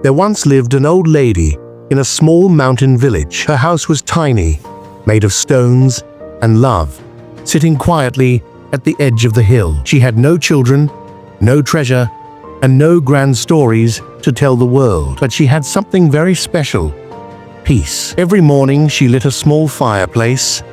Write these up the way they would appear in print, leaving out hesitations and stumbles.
There once lived an old lady in a small mountain village. Her house was tiny, made of stones and love, sitting quietly at the edge of the hill. She had no children, no treasure, and no grand stories to tell the world. But she had something very special: peace. Every morning she lit a small fireplace,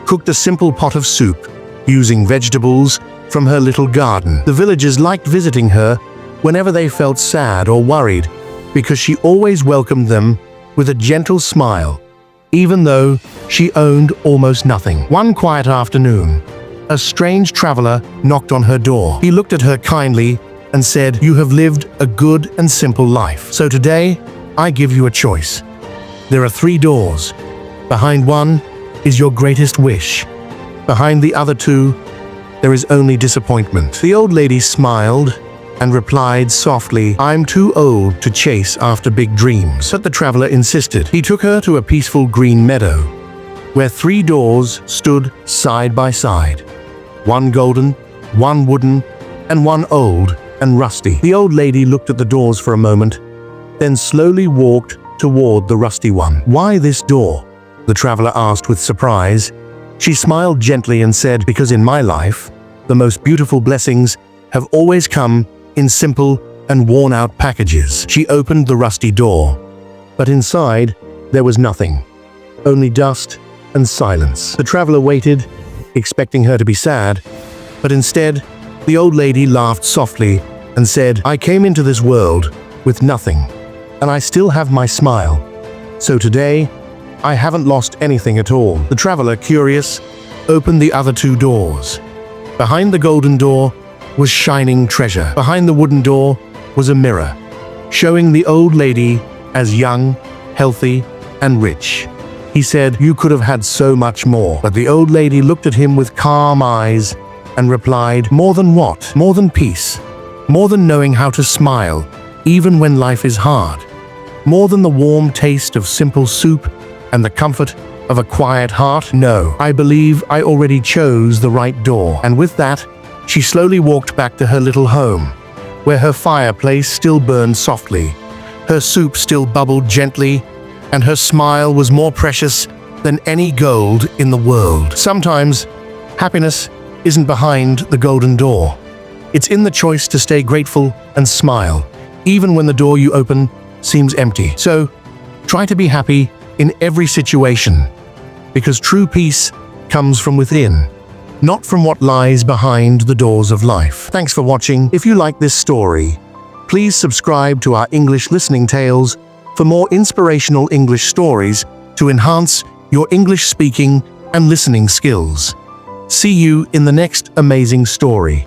cooked a simple pot of soup, using vegetables from her little garden. The villagers liked visiting her whenever they felt sad or worried, because she always welcomed them with a gentle smile, even though she owned almost nothing. One quiet afternoon, a strange traveler knocked on her door. He looked at her kindly and said, "You have lived a good and simple life. So today, I give you a choice. There are 3 doors. Behind one is your greatest wish. Behind the other 2, there is only disappointment." The old lady smiled and replied softly, "I'm too old to chase after big dreams." But the traveler insisted. He took her to a peaceful green meadow, where 3 doors stood side by side. One golden, one wooden, and one old and rusty. The old lady looked at the doors for a moment, then slowly walked toward the rusty one. "Why this door?" the traveler asked with surprise. She smiled gently and said, "Because in my life, the most beautiful blessings have always come in simple and worn-out packages." She opened the rusty door, but inside there was nothing, only dust and silence. The traveler waited, expecting her to be sad, but instead, the old lady laughed softly and said, "I came into this world with nothing, and I still have my smile. So today, I haven't lost anything at all." The traveler, curious, opened the other 2 doors. Behind the golden door was shining treasure. Behind the wooden door was a mirror, showing the old lady as young, healthy, and rich. He said, "You could have had so much more." But the old lady looked at him with calm eyes and replied, "More than what? More than peace. More than knowing how to smile, even when life is hard. More than the warm taste of simple soup and the comfort of a quiet heart. No, I believe I already chose the right door." And with that, she slowly walked back to her little home, where her fireplace still burned softly, her soup still bubbled gently, and her smile was more precious than any gold in the world. Sometimes, happiness isn't behind the golden door. It's in the choice to stay grateful and smile, even when the door you open seems empty. So, try to be happy in every situation, because true peace comes from within, not from what lies behind the doors of life. Thanks for watching. If you like this story, please subscribe to our English Listening Tales for more inspirational English stories to enhance your English speaking and listening skills. See you in the next amazing story.